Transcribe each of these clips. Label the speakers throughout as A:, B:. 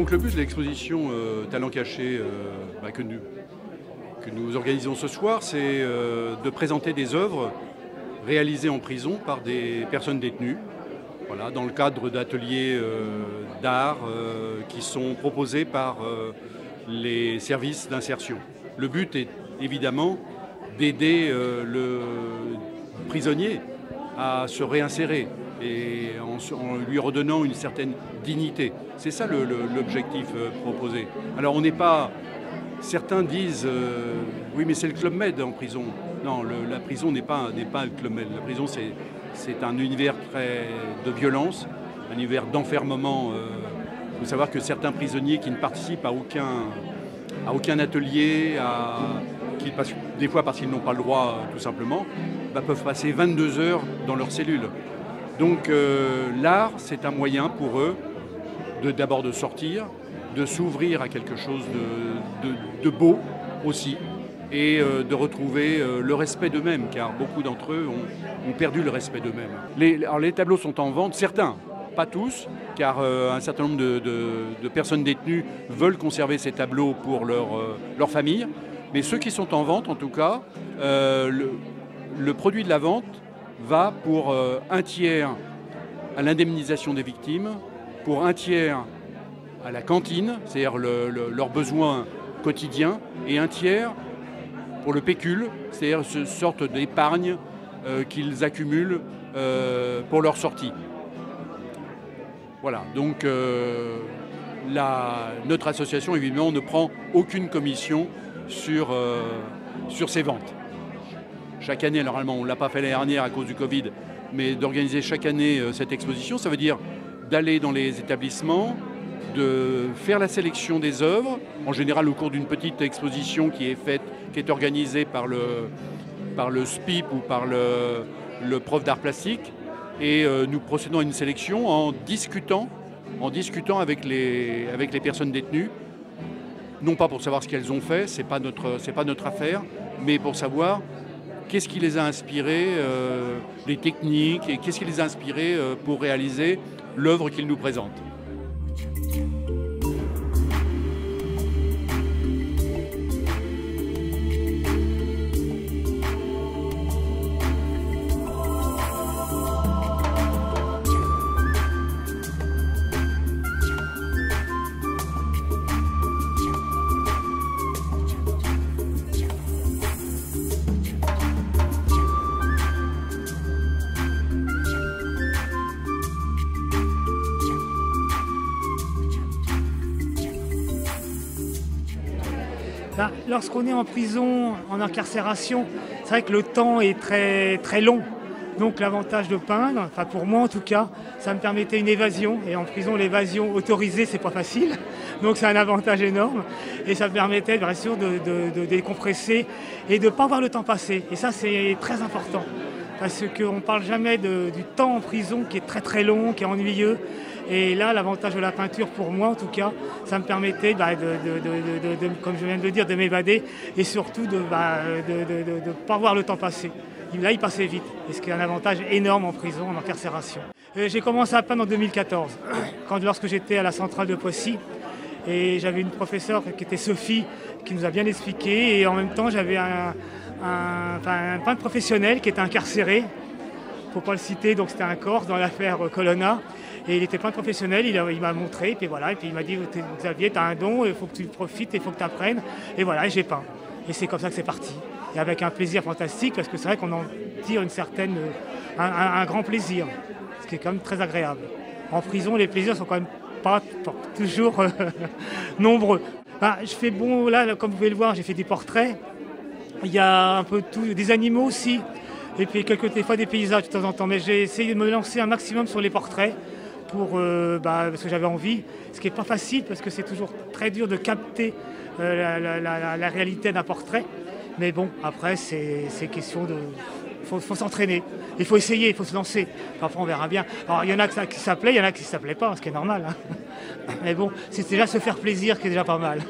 A: Donc le but de l'exposition Talents cachés que nous organisons ce soir, c'est de présenter des œuvres réalisées en prison par des personnes détenues, voilà, dans le cadre d'ateliers d'art qui sont proposés par les services d'insertion. Le but est évidemment d'aider le prisonnier à se réinsérer et en lui redonnant une certaine dignité. C'est ça l'objectif proposé. Alors on n'est pas... Certains disent oui mais c'est le Club Med en prison. Non, la prison n'est pas un Club Med. La prison c'est un univers de violence, un univers d'enfermement. Il faut savoir que certains prisonniers qui ne participent à aucun atelier, des fois parce qu'ils n'ont pas le droit tout simplement, peuvent passer 22 heures dans leur cellule. Donc l'art, c'est un moyen pour eux d'abord de sortir, de s'ouvrir à quelque chose de beau aussi, et de retrouver le respect d'eux-mêmes, car beaucoup d'entre eux ont perdu le respect d'eux-mêmes. Alors les tableaux sont en vente, certains, pas tous, car un certain nombre de personnes détenues veulent conserver ces tableaux pour leur famille, mais ceux qui sont en vente, en tout cas, le produit de la vente va pour un tiers à l'indemnisation des victimes, pour un tiers à la cantine, c'est-à-dire leurs besoins quotidiens, et un tiers pour le pécule, c'est-à-dire une sorte d'épargne qu'ils accumulent pour leur sortie. Voilà, donc notre association, évidemment, ne prend aucune commission sur ces ventes. Chaque année, normalement, on ne l'a pas fait l'année dernière à cause du Covid, mais d'organiser chaque année cette exposition, ça veut dire d'aller dans les établissements, de faire la sélection des œuvres, en général au cours d'une petite exposition qui est organisée par le SPIP ou par le prof d'art plastique, et nous procédons à une sélection en discutant avec les personnes détenues, non pas pour savoir ce qu'elles ont fait, c'est pas notre affaire, mais pour savoir qu'est-ce qui les a inspirés, les techniques, et qu'est-ce qui les a inspirés pour réaliser l'œuvre qu'ils nous présentent.
B: Lorsqu'on est en prison, en incarcération, c'est vrai que le temps est très, très long. Donc l'avantage de peindre, enfin pour moi en tout cas, ça me permettait une évasion. Et en prison, l'évasion autorisée, c'est pas facile. Donc c'est un avantage énorme. Et ça me permettait bien sûr de décompresser et de ne pas voir le temps passer. Et ça, c'est très important. Parce qu'on ne parle jamais du temps en prison qui est très très long, qui est ennuyeux. Et là, l'avantage de la peinture, pour moi en tout cas, ça me permettait, comme je viens de le dire, de m'évader et surtout de ne pas voir le temps passer. Là, il passait vite, et ce qui est un avantage énorme en prison, en incarcération. J'ai commencé à peindre en 2014, lorsque j'étais à la centrale de Poissy. Et j'avais une professeure qui était Sophie, qui nous a bien expliqué. Et en même temps, j'avais un peintre professionnel qui était incarcéré. Il ne faut pas le citer, donc c'était un Corse dans l'affaire Colonna. Et il était peintre professionnel, il m'a montré, et puis voilà, et puis il m'a dit Xavier, tu as un don, il faut que tu profites, il faut que tu apprennes. Et voilà, et j'ai peint. Et c'est comme ça que c'est parti. Et avec un plaisir fantastique, parce que c'est vrai qu'on en tire un grand plaisir, ce qui est quand même très agréable. En prison, les plaisirs sont quand même pas toujours nombreux. Je fais là, comme vous pouvez le voir, j'ai fait des portraits. Il y a un peu de tout, des animaux aussi, et puis des fois des paysages de temps en temps. Mais j'ai essayé de me lancer un maximum sur les portraits, parce que j'avais envie, ce qui n'est pas facile parce que c'est toujours très dur de capter la réalité d'un portrait. Mais bon, après, c'est question de... Il faut s'entraîner, il faut essayer, il faut se lancer. Après, on verra bien. Alors, il y en a qui s'appelaient, il y en a qui ne s'appelaient pas, ce qui est normal. Hein. Mais bon, c'est déjà se faire plaisir qui est déjà pas mal.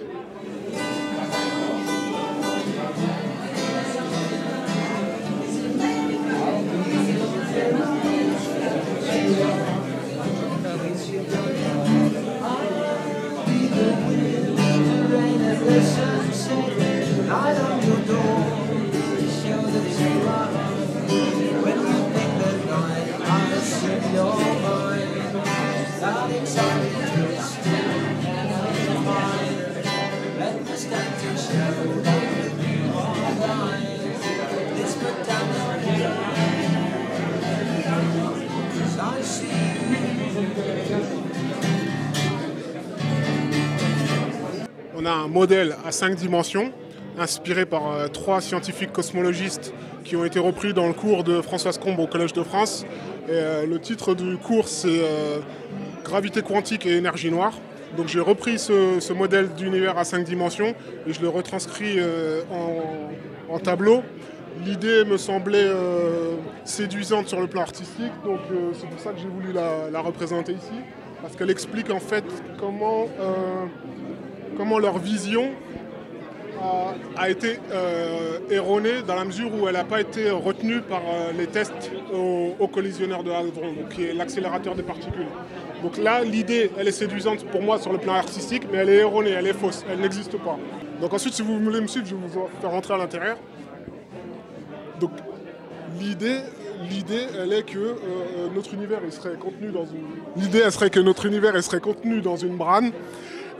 C: on a un modèle à 5 dimensions, inspiré par 3 scientifiques cosmologistes qui ont été repris dans le cours de Françoise Combe au Collège de France. Et, le titre du cours, c'est Gravité quantique et énergie noire. Donc j'ai repris ce modèle d'univers à 5 dimensions et je le retranscris en tableau. L'idée me semblait séduisante sur le plan artistique, donc c'est pour ça que j'ai voulu la représenter ici, parce qu'elle explique en fait comment leur vision a été erronée dans la mesure où elle n'a pas été retenue par les tests au collisionneur de hadrons, donc qui est l'accélérateur des particules. Donc là, l'idée, elle est séduisante pour moi sur le plan artistique, mais elle est erronée, elle est fausse, elle n'existe pas. Donc ensuite, si vous voulez me suivre, je vais vous faire rentrer à l'intérieur. Donc l'idée, elle est que notre univers, il serait contenu dans une... L'idée, elle serait que notre univers, il serait contenu dans une brane,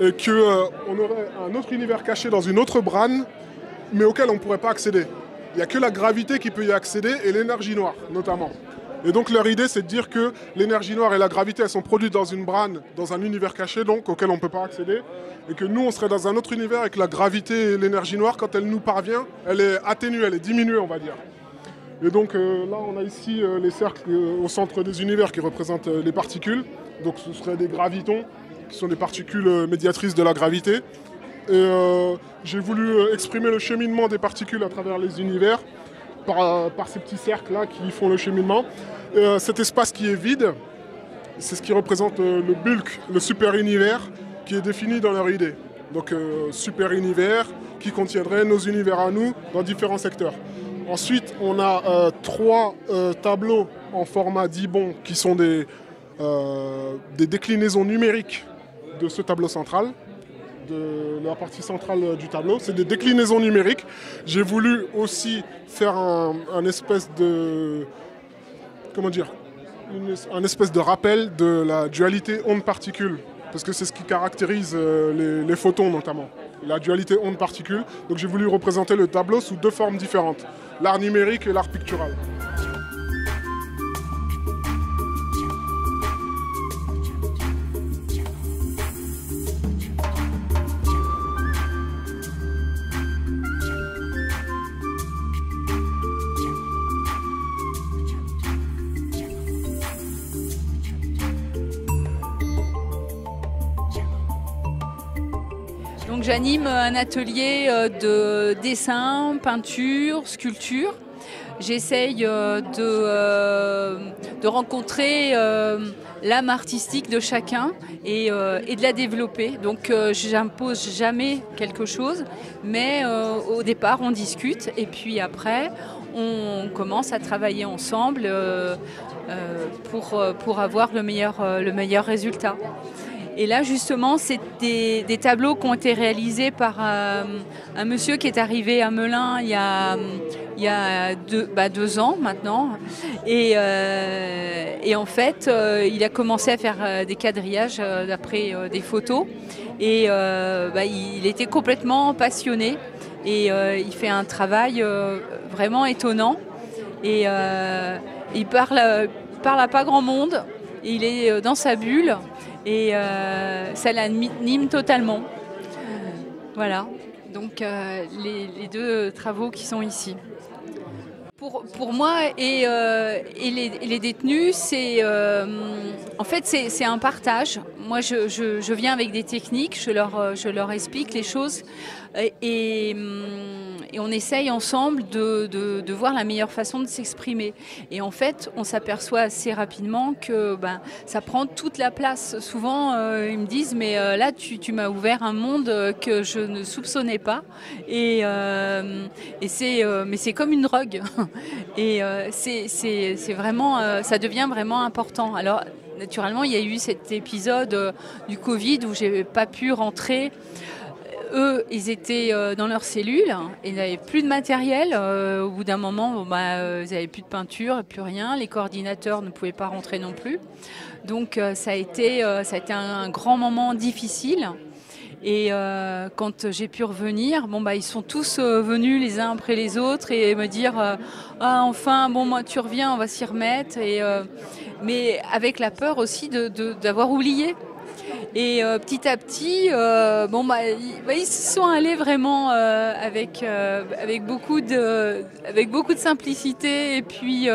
C: et qu'on aurait un autre univers caché dans une autre brane, mais auquel on ne pourrait pas accéder. Il n'y a que la gravité qui peut y accéder, et l'énergie noire, notamment. Et donc leur idée, c'est de dire que l'énergie noire et la gravité, elles sont produites dans une brane, dans un univers caché, donc, auquel on ne peut pas accéder, et que nous, on serait dans un autre univers avec la gravité et l'énergie noire, quand elle nous parvient, elle est atténuée, elle est diminuée, on va dire. Et donc là, on a ici les cercles au centre des univers qui représentent les particules. Donc ce seraient des gravitons, qui sont des particules médiatrices de la gravité. Et j'ai voulu exprimer le cheminement des particules à travers les univers par ces petits cercles-là qui font le cheminement. Et, cet espace qui est vide, c'est ce qui représente le bulk, le super-univers, qui est défini dans leur idée. Donc super-univers qui contiendrait nos univers à nous dans différents secteurs. Ensuite, on a 3 tableaux en format d'Ibon qui sont des déclinaisons numériques de ce tableau central, de la partie centrale du tableau. C'est des déclinaisons numériques. J'ai voulu aussi faire un espèce de... Comment dire, un espèce de rappel de la dualité onde-particule, parce que c'est ce qui caractérise les photons notamment, la dualité onde-particule. Donc j'ai voulu représenter le tableau sous 2 formes différentes, l'art numérique et l'art pictural.
D: Donc j'anime un atelier de dessin, peinture, sculpture. J'essaye de rencontrer l'âme artistique de chacun et de la développer. Donc j'impose jamais quelque chose, mais au départ on discute et puis après on commence à travailler ensemble pour avoir le meilleur résultat. Et là, justement, c'est des tableaux qui ont été réalisés par un monsieur qui est arrivé à Melun il y a 2 ans maintenant. Et en fait, il a commencé à faire des quadrillages d'après des photos. Et il était complètement passionné. Et il fait un travail vraiment étonnant. Et il parle à pas grand monde. Il est dans sa bulle. Et ça l'anime totalement. Voilà, donc les 2 travaux qui sont ici. Pour moi et les détenus, en fait c'est un partage. Moi je viens avec des techniques, je leur explique les choses et on essaye ensemble de voir la meilleure façon de s'exprimer. Et en fait, on s'aperçoit assez rapidement que ça prend toute la place. Souvent, ils me disent « mais là, tu m'as ouvert un monde que je ne soupçonnais pas. » mais c'est comme une drogue. Et c'est vraiment, ça devient vraiment important. Alors, naturellement, il y a eu cet épisode du Covid où j'ai pas pu rentrer. Eux, ils étaient dans leur cellule, ils n'avaient plus de matériel. Au bout d'un moment, ils n'avaient plus de peinture, plus rien. Les coordinateurs ne pouvaient pas rentrer non plus. Donc ça a été un grand moment difficile. Et quand j'ai pu revenir, ils sont tous venus les uns après les autres et me dire ah enfin moi tu reviens, on va s'y remettre. Mais avec la peur aussi d'avoir oublié. Et petit à petit, ils se sont allés vraiment avec beaucoup de simplicité et puis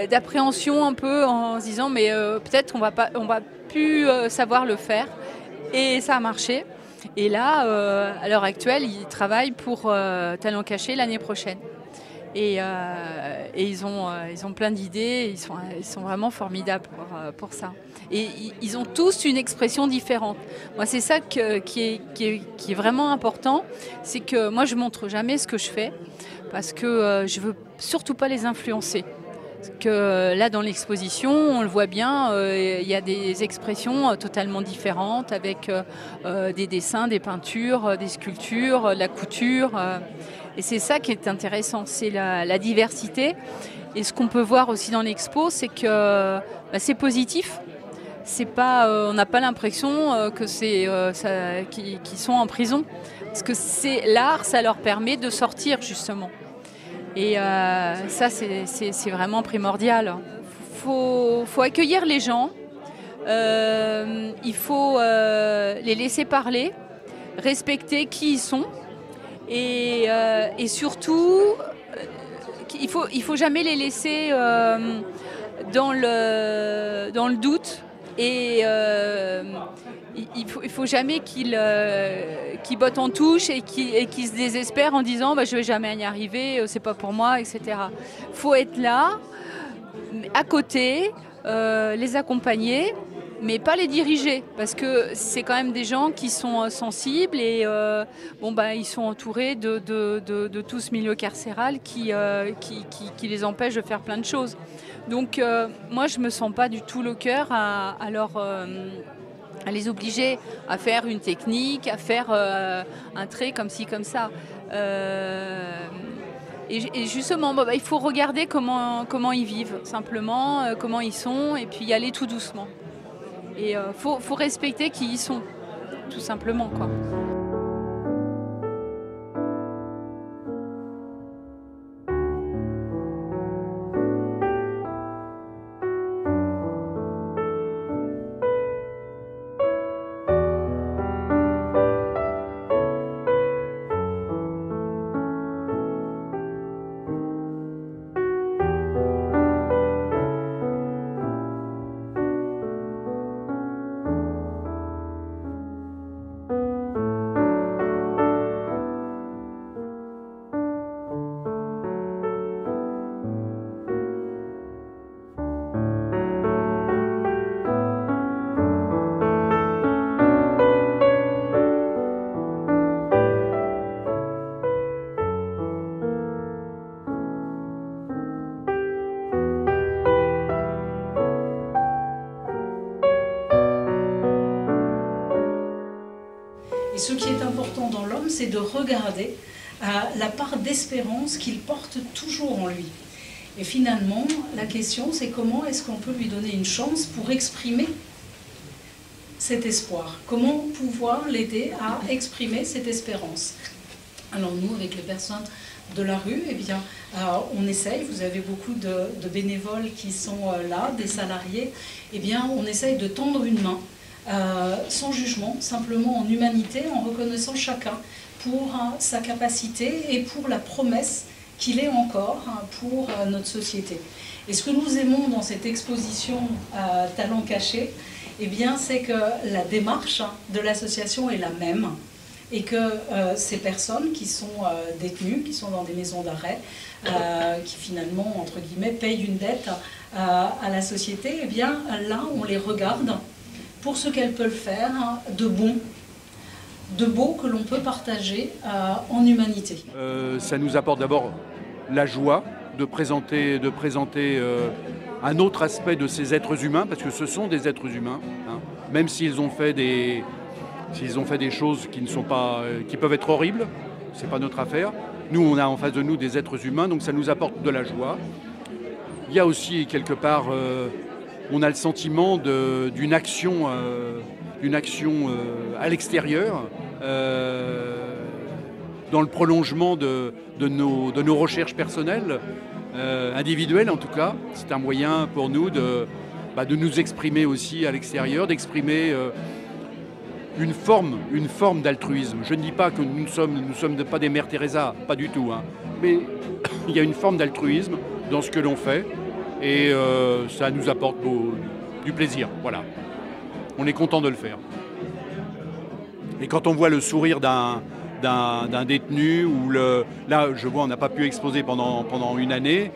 D: d'appréhension un peu en se disant mais peut-être on va plus savoir le faire. Et ça a marché. Et là, à l'heure actuelle, ils travaillent pour Talent Caché l'année prochaine. Et ils ont plein d'idées, ils sont vraiment formidables pour ça. Et ils ont tous une expression différente. Moi, c'est ça qui est vraiment important, c'est que moi, je montre jamais ce que je fais, parce que je veux surtout pas les influencer. Parce que là, dans l'exposition, on le voit bien, il y a des expressions totalement différentes, avec des dessins, des peintures, des sculptures, de la couture. Et c'est ça qui est intéressant, c'est la diversité. Et ce qu'on peut voir aussi dans l'expo, c'est que c'est positif. C'est pas, on n'a pas l'impression que qu'ils sont en prison. Parce que l'art, ça leur permet de sortir justement. Et ça, c'est vraiment primordial. Faut accueillir les gens. Il faut les laisser parler, respecter qui ils sont. Et surtout, il faut jamais les laisser dans le doute. Et il faut jamais qu'ils bottent en touche et qu'ils se désespèrent en disant je vais jamais y arriver, c'est pas pour moi, etc. Faut être là, à côté, les accompagner, mais pas les diriger, parce que c'est quand même des gens qui sont sensibles et ils sont entourés de tout ce milieu carcéral qui les empêche de faire plein de choses. Donc moi je me sens pas du tout le cœur à les obliger à faire une technique, à faire un trait comme ci, comme ça. Et justement, il faut regarder comment ils vivent, simplement, comment ils sont, et puis y aller tout doucement. Et faut respecter qui ils sont, tout simplement, quoi.
E: Et ce qui est important dans l'homme, c'est de regarder la part d'espérance qu'il porte toujours en lui. Et finalement, la question, c'est comment est-ce qu'on peut lui donner une chance pour exprimer cet espoir? Comment pouvoir l'aider à exprimer cette espérance? Alors nous, avec les personnes de la rue, eh bien, on essaye, vous avez beaucoup de bénévoles qui sont là, des salariés, eh bien, on essaye de tendre une main, sans jugement, simplement en humanité, en reconnaissant chacun pour sa capacité et pour la promesse qu'il est encore pour notre société. Et ce que nous aimons dans cette exposition Talent Caché, eh bien, c'est que la démarche de l'association est la même et que ces personnes qui sont détenues, qui sont dans des maisons d'arrêt, qui finalement, entre guillemets, payent une dette à la société, eh bien, là, on les regarde pour ce qu'elles peuvent faire de bon, de beau que l'on peut partager en humanité.
A: Ça nous apporte d'abord la joie de présenter un autre aspect de ces êtres humains, parce que ce sont des êtres humains, hein, même s'ils ont fait des choses qui peuvent être horribles, c'est pas notre affaire. Nous, on a en face de nous des êtres humains, donc ça nous apporte de la joie. Il y a aussi quelque part, on a le sentiment d'une action à l'extérieur, dans le prolongement de nos recherches personnelles, individuelles en tout cas. C'est un moyen pour nous de nous exprimer aussi à l'extérieur, d'exprimer une forme d'altruisme. Je ne dis pas que nous ne sommes pas des mères Teresa, pas du tout, hein. Mais il y a une forme d'altruisme dans ce que l'on fait et ça nous apporte du plaisir. Voilà. On est content de le faire. Et quand on voit le sourire d'un détenu, là je vois on n'a pas pu exposer pendant une année.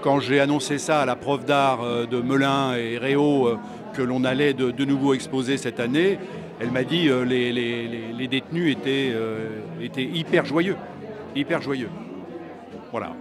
A: Quand j'ai annoncé ça à la prof d'art de Melun et Réau que l'on allait de nouveau exposer cette année, elle m'a dit les détenus étaient hyper joyeux. Hyper joyeux. Voilà.